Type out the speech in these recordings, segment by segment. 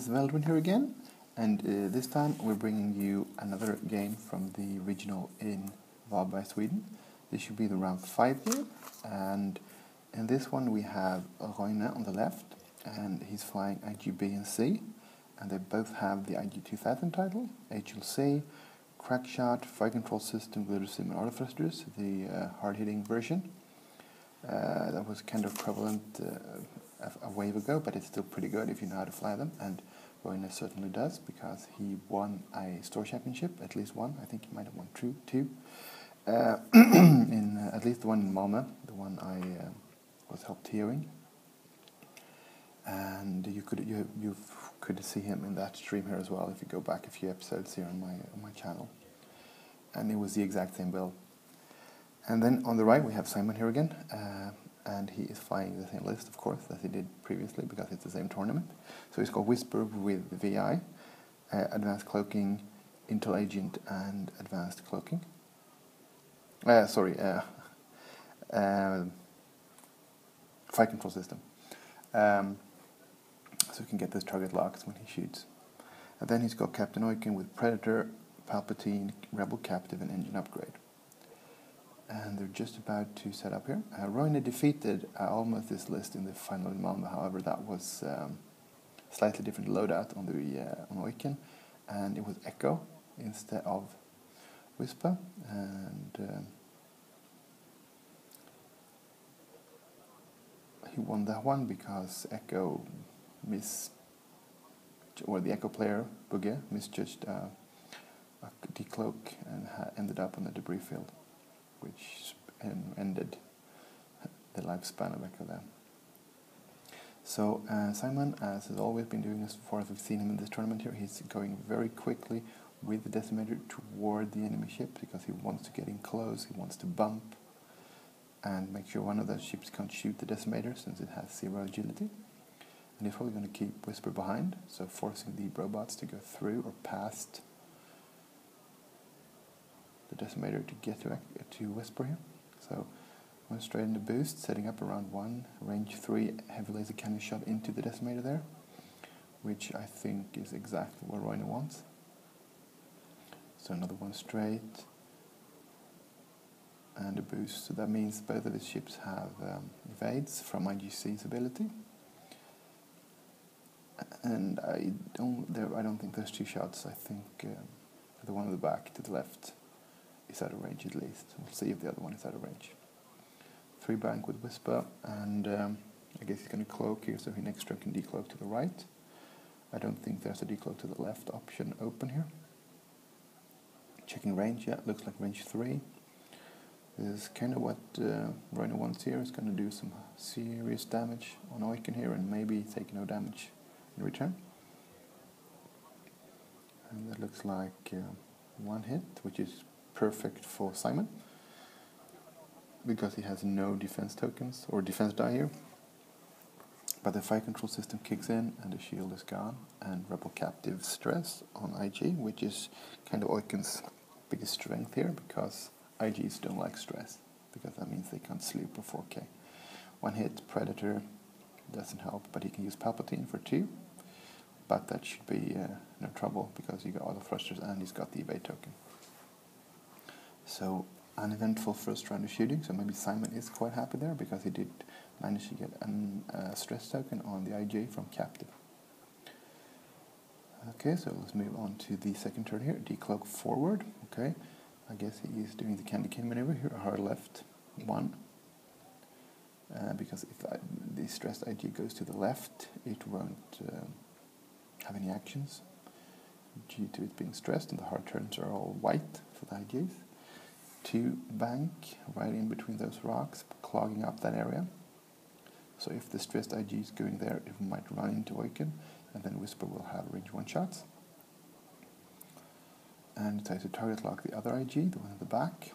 Veldrin here again, and this time we're bringing you another game from the regional in Varberg, Sweden. This should be the round 5 here, and in this one we have Roine on the left, and he's flying IG B and C, and they both have the IG 2000 title, HLC, Crackshot, Fire Control System, Glitterstim and Autothrsuters, the hard-hitting version. That was kind of prevalent a wave ago, but it's still pretty good if you know how to fly them, and Roine certainly does, because he won a store championship, at least one. I think he might have won two, in at least the one in Malmö, the one I was helped hearing, and you could see him in that stream here as well if you go back a few episodes here on my channel, and it was the exact same build. And then on the right we have Simon here again, and he is flying the same list, of course, as he did previously, because it's the same tournament. So he's got Whisper with VI, Advanced Cloaking, Intel Agent, and Advanced Cloaking. Fire Control System. So you can get those target locks when he shoots. And then he's got Captain Oicunn with Predator, Palpatine, Rebel Captive, and Engine Upgrade. And they're just about to set up here. Roine defeated almost this list in the final in Malmö. However, that was slightly different loadout on Oicunn, and it was Echo instead of Whisper. And he won that one because Echo the Echo player Bugge misjudged a decloak and ended up on the debris field, which ended the lifespan of Echo there. So Simon, as has always been doing as far as we've seen him in this tournament here, he's going very quickly with the decimator toward the enemy ship, because he wants to get in close, he wants to bump and make sure one of those ships can't shoot the decimator, since it has 0 agility. And he's probably going to keep Whisper behind, so forcing the robots to go through or past the decimator to get to Whisper here. So going straight into boost, setting up around 1, range 3 heavy laser cannon shot into the decimator there, which I think is exactly what Roine wants. So another one straight and a boost. So that means both of his ships have evades from IGC's ability. And I don't think there's 2 shots. I think the one at the back to the left is out of range at least. We'll see if the other one is out of range. 3 bank with Whisper, and I guess he's going to cloak here, so he next turn can decloak to the right. I don't think there's a decloak to the left option open here. Checking range, yeah, looks like range 3. This is kind of what Roine wants here. He's going to do some serious damage on Oicunn here, and maybe take no damage in return. And that looks like 1 hit, which is perfect for Simon, because he has no defense tokens or defense die here. But the fire control system kicks in and the shield is gone, and Rebel Captive stress on IG, which is kind of Oicunn's biggest strength here, because IGs don't like stress, because that means they can't sleep for 4K. 1 hit, Predator doesn't help, but he can use Palpatine for 2, but that should be no trouble, because he got Autothrsuters and he's got the evade token. So uneventful first round of shooting, so maybe Simon is quite happy there, because he did manage to get a stress token on the IG from Captive. Okay, so let's move on to the second turn here, decloak forward. Okay, I guess he is doing the candy cane maneuver here, hard left 1, because if the stressed IG goes to the left, it won't have any actions due to it being stressed, and the hard turns are all white for the IGs. 2 bank right in between those rocks, clogging up that area. So if the stressed IG is going there, it might run into Oicunn, and then Whisper will have range 1 shots. And it tries to target lock the other IG, the one at the back.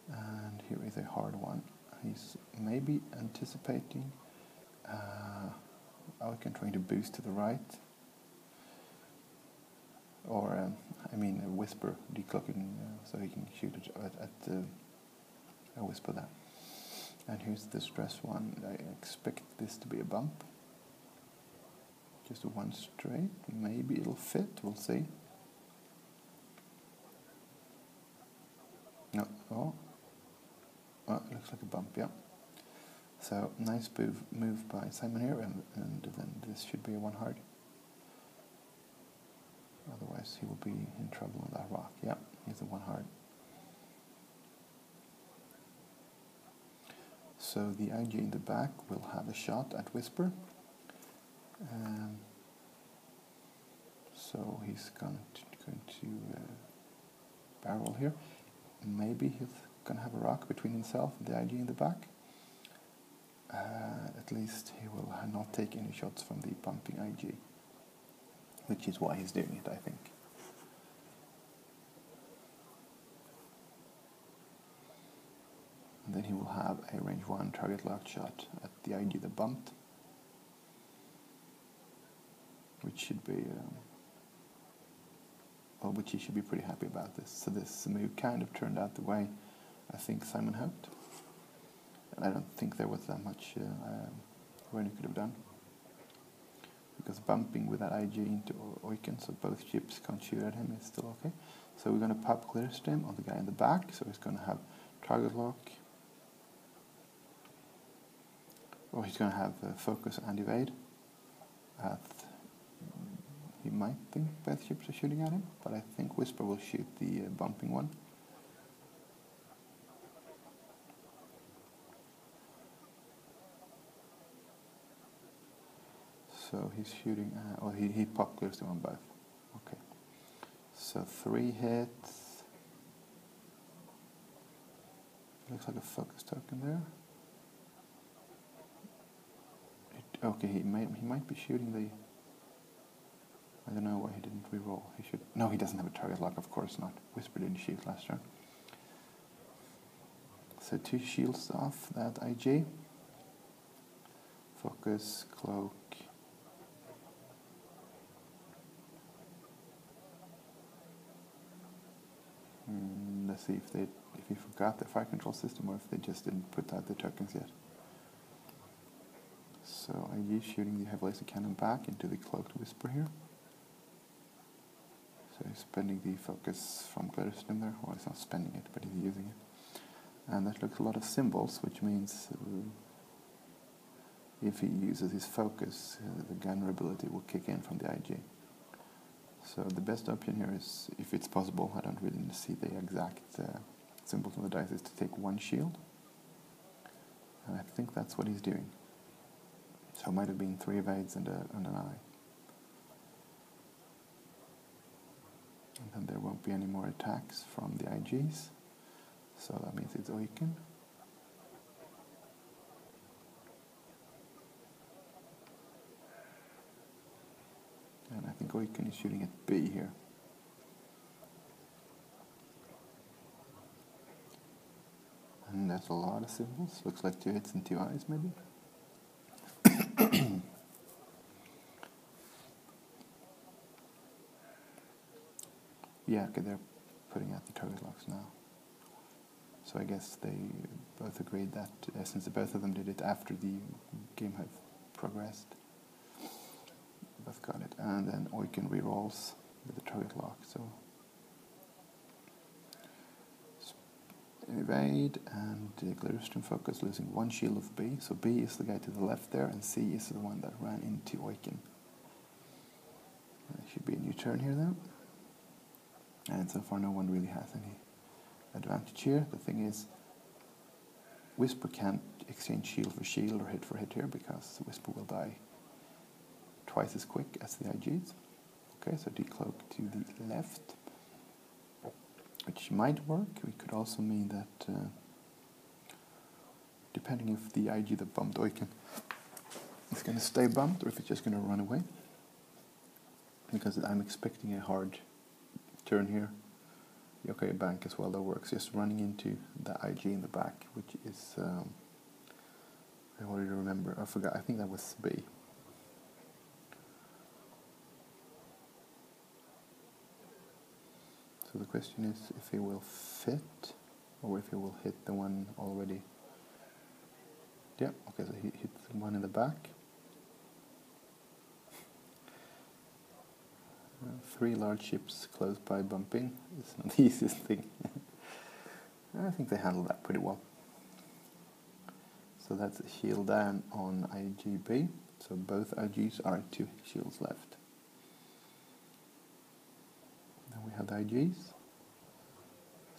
And here is a hard one. He's maybe anticipating Oicunn trying to boost to the right. Or, a Whisper declocking, so he can shoot at a Whisper there. And here's the stress one. I expect this to be a bump. Just one straight, maybe it'll fit, we'll see. No, oh, it looks like a bump, yeah. So, nice move by Simon here, and then this should be a 1 hard. Otherwise he will be in trouble on that rock. Yeah, he's a 1 hard. So the IG in the back will have a shot at Whisper. So he's going to barrel here. Maybe he's going to have a rock between himself and the IG in the back. At least he will not take any shots from the bumping IG, which is why he's doing it, I think. And then he will have a range 1 target locked shot at the IG that bumped, which should be, which he should be pretty happy about this. So this move kind of turned out the way I think Simon hoped. And I don't think there was that much Roine could have done. Because bumping with that IG into Oicunn, so both ships can't shoot at him, is still okay. So we're going to pop Glitterstim on the guy in the back, so he's going to have target lock. Or he's going to have focus and evade. He might think both ships are shooting at him, but I think Whisper will shoot the bumping one. So he's shooting, he popped Glitterstim on both. Okay. So 3 hits. Looks like a focus token there. Okay, he might be shooting the... I don't know why he didn't reroll. He should... No, he doesn't have a target lock, of course not. Whisper didn't shoot last turn. So 2 shields off that IG. Focus, cloak. Let's see if he forgot the fire control system or if they just didn't put out the tokens yet. So IG shooting the heavy laser cannon back into the cloaked Whisper here. So he's spending the focus from Glitterstim there. Well, he's not spending it, but he's using it. And that looks a lot of symbols, which means if he uses his focus, the gunner ability will kick in from the IG. So the best option here is, if it's possible, I don't really see the exact symbols on the dice, is to take 1 shield. And I think that's what he's doing. So it might have been 3 evades and an eye. And then there won't be any more attacks from the IGs. So that means it's Oicunn. And I think Oicunn is shooting at B here. And that's a lot of symbols. Looks like 2 hits and 2 eyes, maybe. Yeah, okay, they're putting out the target locks now. So I guess they both agreed that since both of them did it after the game had progressed, both got it. And then Oicunn rerolls with the target lock. So evade and Glitterstim focus, losing 1 shield of B. So B is the guy to the left there, and C is the one that ran into Oicunn. There should be a new turn here then. And so far no one really has any advantage here. The thing is, Whisper can't exchange shield for shield or hit for hit here, because Whisper will die twice as quick as the IGs. Okay, so decloak to the left, which might work. It could also mean that, depending if the IG that bumped Oicunn is going to stay bumped or if it's just going to run away, because I'm expecting a hard turn here. The OK bank as well, that works, just running into the IG in the back, which is, I already remember, I forgot, I think that was B. So the question is if he will fit, or if he will hit the one already. Yeah, okay, so he hit the one in the back. 3 large ships close by bumping is not the easiest thing. I think they handled that pretty well. So that's a shield down on IGB. So both IGs are 2 shields left. Then we have the IGs.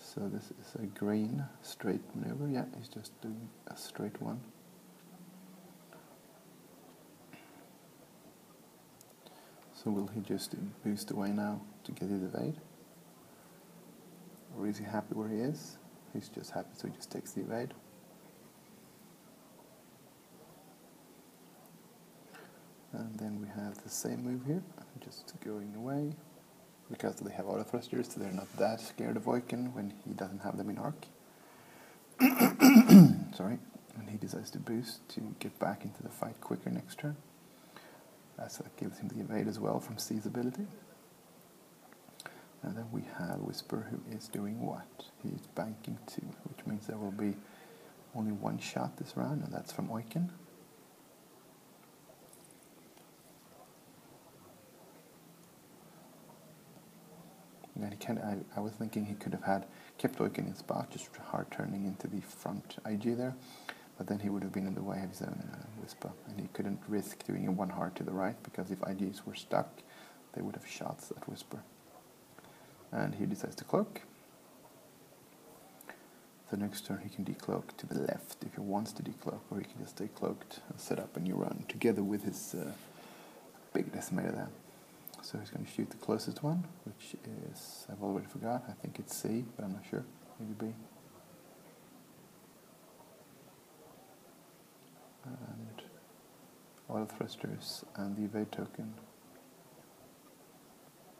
So this is a green straight maneuver. Yeah, he's just doing a straight one. So will he just boost away now to get his evade? Or is he happy where he is? He's just happy, so he just takes the evade. And then we have the same move here, just going away. Because they have Autothrusters, so they're not that scared of Oicunn when he doesn't have them in arc. Sorry. And he decides to boost to get back into the fight quicker next turn. So that gives him the evade as well from C's ability. And then we have Whisper, who is doing what? He's banking 2, which means there will be only 1 shot this round, and that's from Oicunn. And I was thinking he could have kept Oicunn in spot, just hard turning into the front IG there, but then he would have been in the way of his own Whisper, and he couldn't risk doing a 1 hard to the right, because if IGs were stuck, they would have shots at Whisper. And he decides to cloak. So next turn he can decloak to the left if he wants to decloak, or he can just stay cloaked and set up a new run together with his big decimator there. So he's going to shoot the closest one, which is, I've already forgot, I think it's C, but I'm not sure, maybe B. And Autothrusters and the evade token.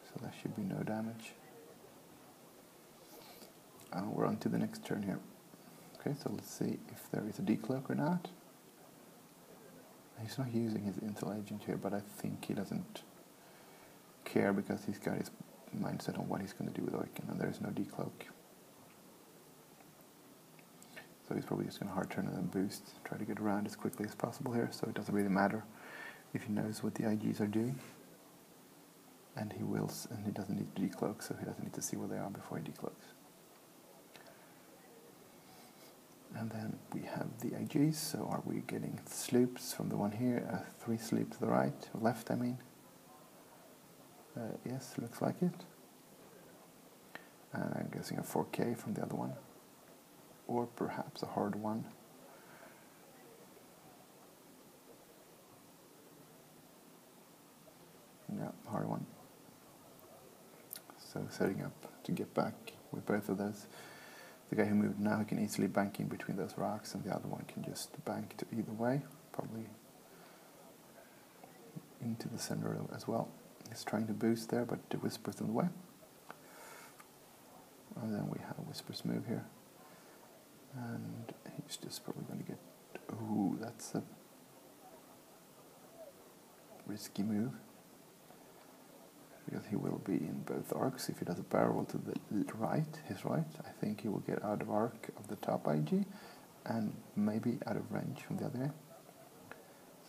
So that should be no damage. And we're on to the next turn here. Okay, so let's see if there is a decloak or not. He's not using his intel agent here, but I think he doesn't care because he's got his mindset on what he's going to do with Oicunn, and there is no decloak. So he's probably just going to hard turn and then boost, try to get around as quickly as possible here, so it doesn't really matter if he knows what the IGs are doing. And he doesn't need to decloak, so he doesn't need to see where they are before he decloaks. And then we have the IGs, so are we getting sloops from the one here, 3 sleep to the right, or left I mean. Yes, looks like it. And I'm guessing a 4K from the other one. Or perhaps a hard one. Yeah, hard one. So setting up to get back with both of those. The guy who moved now, he can easily bank in between those rocks, and the other one can just bank to either way, probably into the center as well. He's trying to boost there, but the Whisper's in the way. And then we have Whisper's move here. And he's just probably going to get... Ooh, that's a risky move. Because he will be in both arcs. If he does a barrel roll to the right, his right, I think he will get out of arc of the top IG, and maybe out of range from the other guy.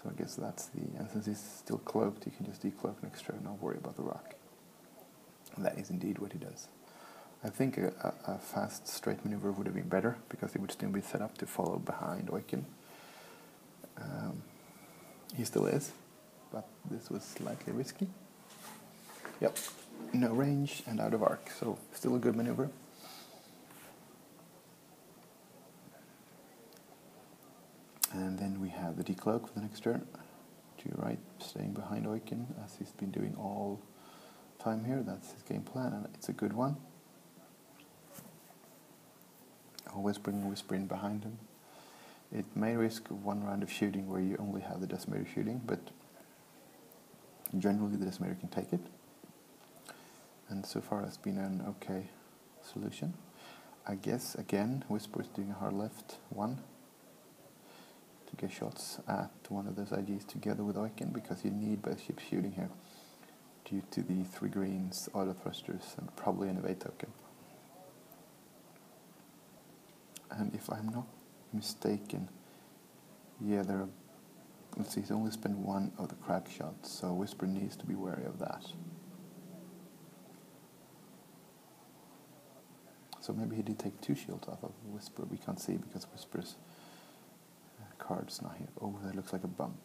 So I guess that's the... And since he's still cloaked, he can just decloak next turn and not worry about the rock. And that is indeed what he does. I think a fast straight maneuver would have been better, because he would still be set up to follow behind Oicunn. He still is, but this was slightly risky. Yep, no range and out of arc, so still a good maneuver. And then we have the decloak for the next turn. To your right, staying behind Oicunn, as he's been doing all time here. That's his game plan, and it's a good one. Always bring Whisper in behind him. It may risk 1 round of shooting where you only have the decimator shooting, but generally the decimator can take it. And so far it's been an okay solution. I guess, again, Whisper is doing a hard left 1 to get shots at one of those IGs together with Oicunn, because you need both ships shooting here due to the 3 greens, Autothrusters, and probably an evade token. And if I'm not mistaken, yeah, there are, let's see, he's only spent 1 of the crack shots, so Whisper needs to be wary of that. So maybe he did take 2 shields off of Whisper. We can't see because Whisper's card's not here. Oh, that looks like a bump.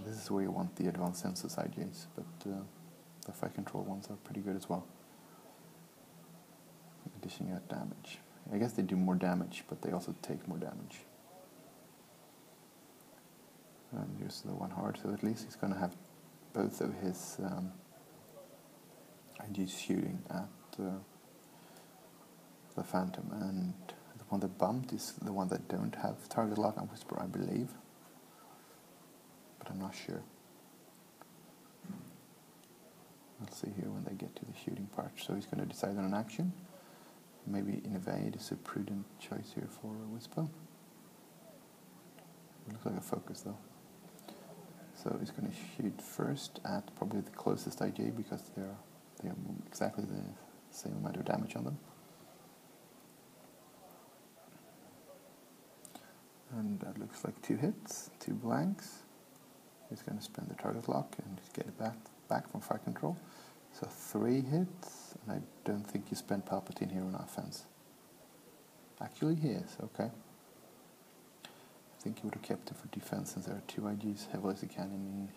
This is where you want the advanced census IJs, but the fire control ones are pretty good as well. Dishing out damage. I guess they do more damage, but they also take more damage. And here's the 1 heart, so at least he's going to have both of his IGs shooting at the Phantom, and the one that bumped is the one that don't have target lock on Whisper, I believe. But I'm not sure. We'll see here when they get to the shooting part. So he's going to decide on an action. Maybe invade is a prudent choice here for Whisper. It looks like a focus though. So he's going to shoot first at probably the closest IJ because they are exactly the same amount of damage on them. And that looks like 2 hits, 2 blanks. He's going to spend the target lock and get it back from fire control. So 3 hits, and I don't think he spent Palpatine here on offense. Actually he is, okay. I think he would have kept it for defense since there are 2 IGs heavily as he can in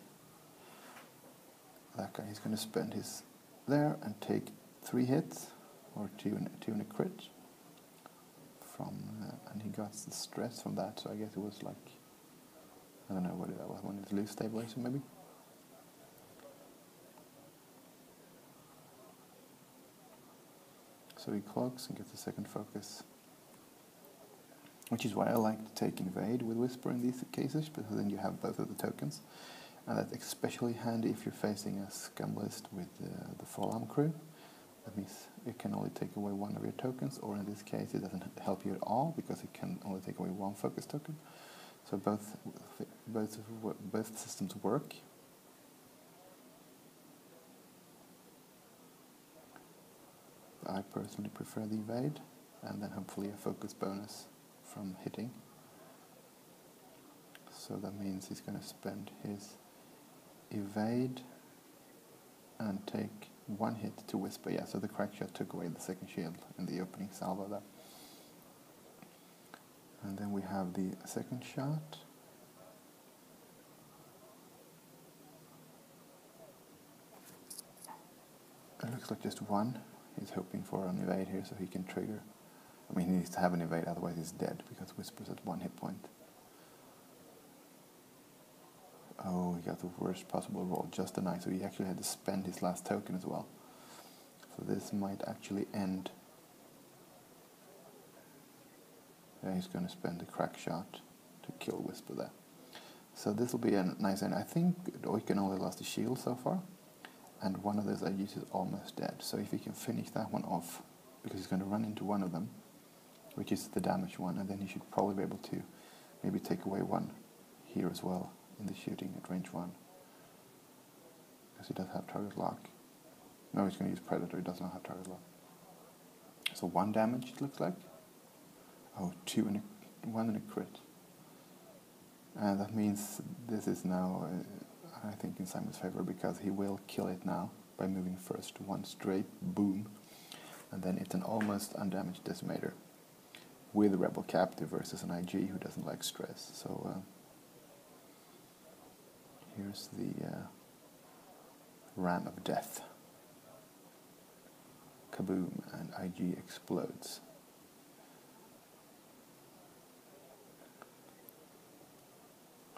that guy. He's going to spend his there and take 3 hits, or 2 and a crit. And he got the stress from that, so I guess it was like, I don't know what that was, when it's loose stabilization maybe? So he cloaks and gets a second focus. Which is why I like to take invade with Whisper in these cases, because then you have both of the tokens. And that's especially handy if you're facing a scum list with the Fallam crew. That means it can only take away 1 of your tokens, or in this case it doesn't help you at all because it can only take away 1 focus token. So both systems work. I personally prefer the evade, and then hopefully a focus bonus from hitting. So that means he's going to spend his evade and take 1 hit to Whisper. Yeah, so the crack shot took away the second shield in the opening salvo there. And then we have the second shot. It looks like just 1. He's hoping for an evade here so he can trigger. I mean, he needs to have an evade, otherwise he's dead, because Whisper's at 1 hit point. Oh, he got the worst possible roll, just a 9, so he actually had to spend his last token as well. So this might actually end. Yeah, he's going to spend the crack shot to kill Whisper there. So this will be a nice end. I think Oicunn only lost a shield so far, and one of those IGs is almost dead. So if he can finish that one off, because he's going to run into one of them, which is the damaged one, and then he should probably be able to maybe take away 1 here as well in the shooting at range 1. Because he does have target lock. No, he's going to use Predator, he does not have target lock. So 1 damage it looks like. Oh, 1 and a crit. And that means this is now, I think, in Simon's favor, because he will kill it now by moving first 1 straight, boom. And then it's an almost undamaged decimator with a rebel captive versus an IG who doesn't like stress. So here's the ram of death. Kaboom, and IG explodes.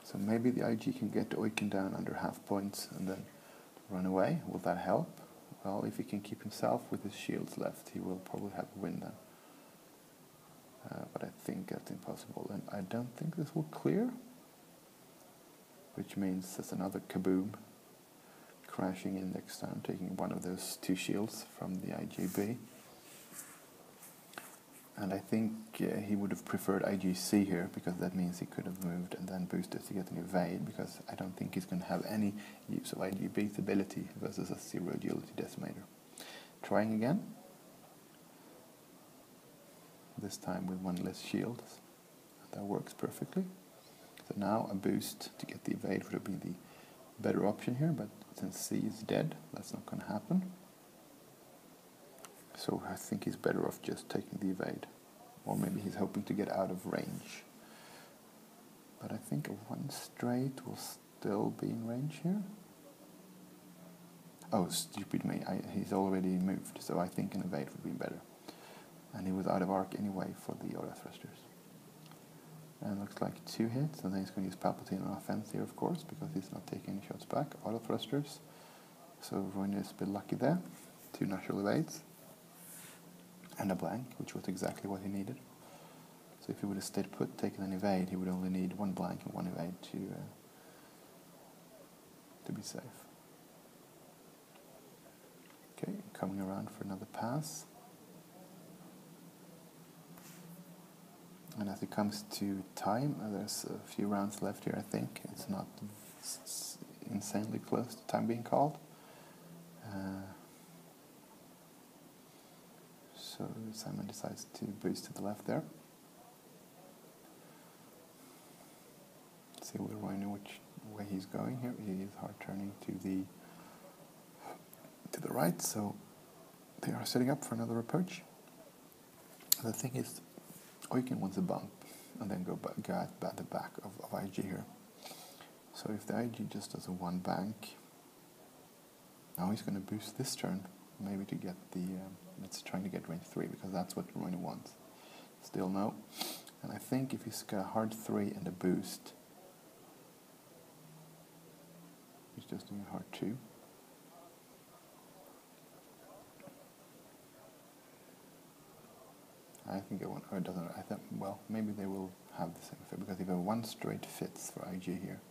So maybe the IG can get Oicunn down under half points and then run away. Will that help? Well, if he can keep himself with his shields left, he will probably have a win then. But I think that's impossible, and I don't think this will clear. Which means there's another kaboom crashing in next time, taking 1 of those 2 shields from the IGB. And I think he would have preferred IGC here, because that means he could have moved and then boosted to get an evade, because I don't think he's going to have any use of IGB's ability versus a 0 agility decimator. Trying again. This time with 1 less shield. That works perfectly. So now a boost to get the evade would have been the better option here, but since C is dead, that's not going to happen. So I think he's better off just taking the evade. Or maybe he's hoping to get out of range. But I think a 1 straight will still be in range here. Oh, stupid me. He's already moved, so I think an evade would be better. And he was out of arc anyway for the Autothrusters. And looks like 2 hits, and then he's going to use Palpatine on offense here, of course, because he's not taking any shots back. Autothrusters. So Roine is a bit lucky there. 2 natural evades. And a blank, which was exactly what he needed. So if he would have stayed put, taken an evade, he would only need 1 blank and 1 evade to be safe. Okay, coming around for another pass. And as it comes to time, there's a few rounds left here, I think. It's not insanely close to time being called. So Simon decides to boost to the left there. See where Roine which way he's going here. He is hard turning to the right, so they are setting up for another approach. The thing is, Oicunn wants a bump and then go at the back of IG here. So if the IG just does a 1 bank, now he's going to boost this turn, maybe to get the, it's trying to get range 3, because that's what Roine wants. Still no. And I think if he's got a hard 3 and a boost, he's just doing a hard 2. I think it won't, or it doesn't. I think, well, maybe they will have the same effect, because if a 1 straight fits for IG here,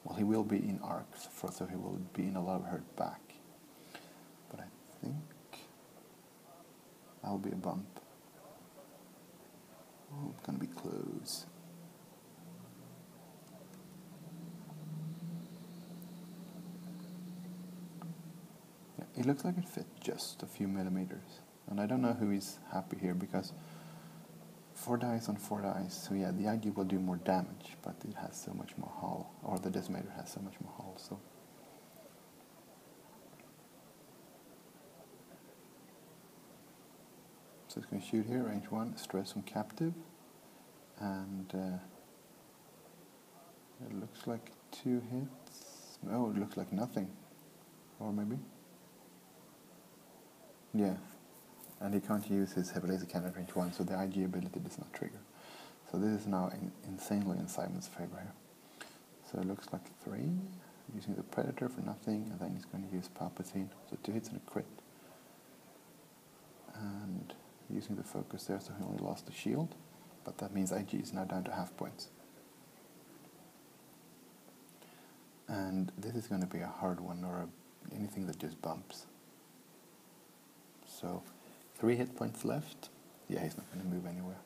well, he will be in arcs, so he will be in a lot of hurt back. But I think that'll be a bump. Oh, it's gonna be close. Yeah, it looks like it fit just a few millimeters. And I don't know who is happy here, because 4 dice on 4 dice, so yeah, the IG will do more damage, but it has so much more hull, or the decimator has so much more hull, so. So it's going to shoot here, range 1, stress on captive, and it looks like 2 hits. Oh, it looks like nothing, or maybe? Yeah. And he can't use his heavy laser cannon at range 1, so the IG ability does not trigger. So this is now insanely in Simon's favor here. So it looks like 3, using the Predator for nothing, and then he's going to use Palpatine, so 2 hits and a crit. And using the focus there, so he only lost the shield, but that means IG is now down to half points. And this is going to be a hard one, or anything that just bumps. So 3 hit points left. Yeah, he's not going to move anywhere.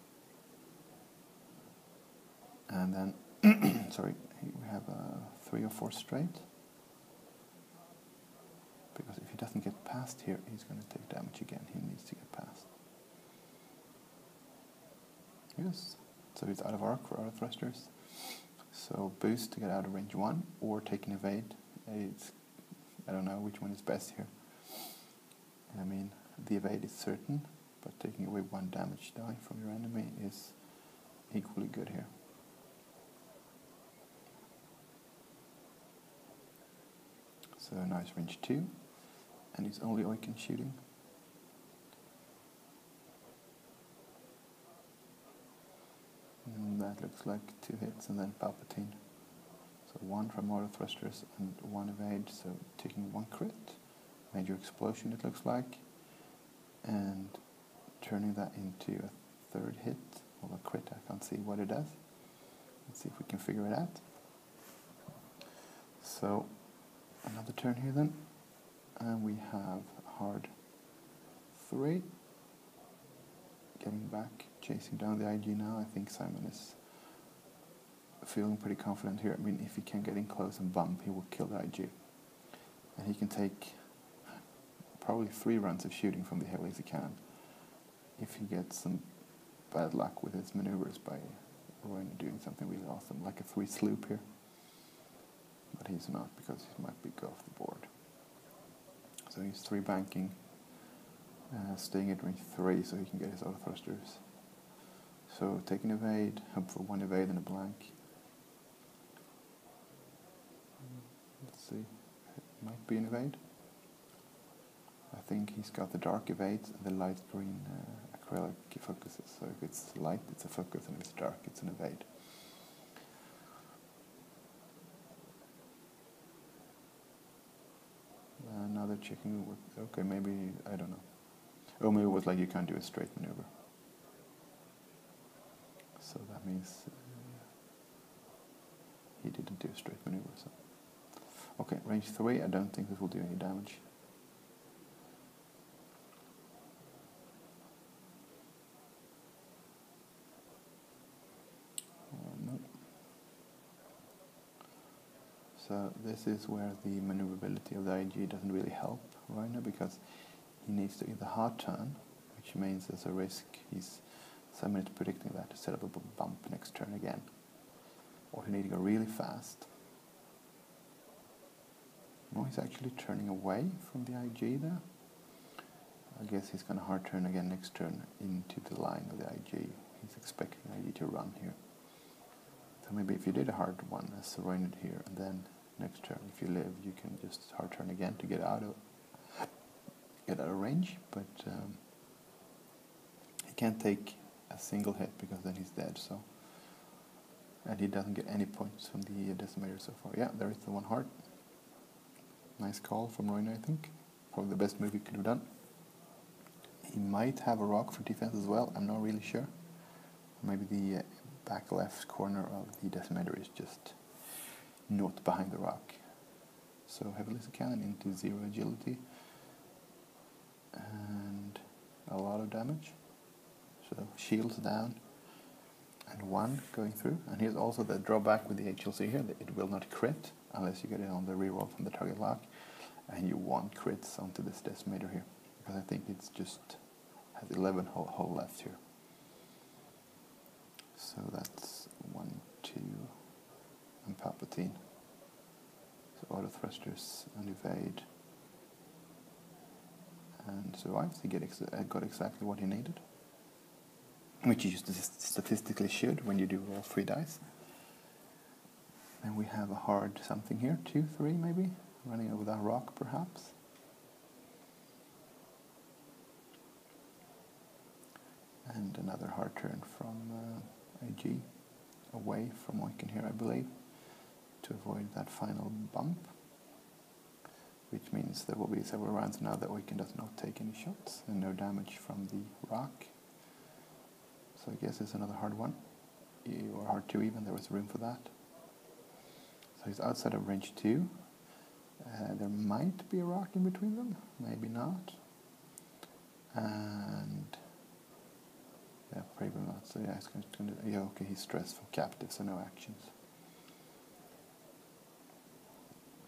And then, sorry, we have 3 or 4 straight. Because if he doesn't get past here, he's going to take damage again. He needs to get past. Yes, so he's out of arc for Autothrusters. So boost to get out of range 1, or take an evade. I don't know which one is best here. I mean, the evade is certain, but taking away 1 damage die from your enemy is equally good here. So now it's range 2, and it's only Oicunn shooting. And that looks like 2 hits, and then Palpatine. So 1 from Autothrusters and 1 evade, so taking 1 crit. Major explosion, it looks like. And turning that into a 3rd hit, or a crit. I can't see what it does. Let's see if we can figure it out. So another turn here then, and we have hard 3. Getting back, chasing down the IG now. I think Simon is feeling pretty confident here. I mean, if he can get in close and bump, he will kill the IG. And he can take probably 3 rounds of shooting from the heavy laser cannon if he gets some bad luck with his maneuvers by Roine doing something really awesome, like a 3 sloop here. But he's not, because he might go off the board. So he's 3 banking staying at range 3 so he can get his Autothrusters. So take an evade, hope for one evade and a blank. Let's see, it might be an evade. I think he's got the dark evades and the light green acrylic focuses. So if it's light, it's a focus, and if it's dark, it's an evade. Now they're checking with, okay, maybe, I don't know. Oh, maybe it was like you can't do a straight maneuver. So that means he didn't do a straight maneuver. So okay, range 3, I don't think this will do any damage. No. So this is where the maneuverability of the IG doesn't really help Roine, because he needs to either hard turn, which means there's a risk he's 7 minutes predicting that to set up a bump next turn again, or he needs to go really fast. No, he's actually turning away from the IG there. I guess he's going to hard turn again next turn into the line of the IG. He's expecting IG to run here. So maybe if you did a hard one as Roine did here, and then next turn, if you live, you can just hard turn again to get out of range. But he can't take a single hit because then he's dead. So, and he doesn't get any points from the decimator so far. Yeah, there is the one heart. Nice call from Roine, I think. Probably the best move he could have done. He might have a rock for defense as well. I'm not really sure. Maybe the back left corner of the decimator is just not behind the rock. So heavy laser cannon into 0 agility and a lot of damage. So shields down and 1 going through. And here's also the drawback with the HLC here, that it will not crit unless you get it on the reroll from the target lock, and you want crits onto this decimator here, because I think it's just has 11 hull left here. So that's 1, 2, and Palpatine. So Autothrusters and evade, and survives. He got exactly what he needed, which you statistically should when you do roll 3 dice. Then we have a hard something here, 2, 3 maybe, running over that rock perhaps. And another hard turn from AG, away from Oicunn here, I believe, to avoid that final bump, which means there will be several rounds now that Oicunn does not take any shots and no damage from the rock. So I guess it's another hard one, or hard 2 even, there was room for that. So he's outside of range 2. There might be a rock in between them, maybe not. And yeah, probably not. So yeah, it's going to, yeah, okay, he's stressed for captive, so no actions.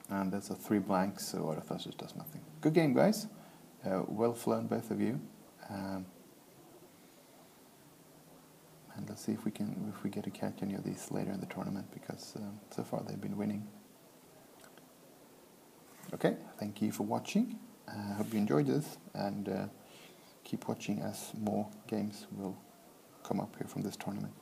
And that's a 3 blanks, so Autothrsuters does nothing. Good game, guys. Well flown, both of you. And let's see if we get to catch any of these later in the tournament, because so far they've been winning. Okay, thank you for watching. I hope you enjoyed this, and keep watching as more games will come up here from this tournament.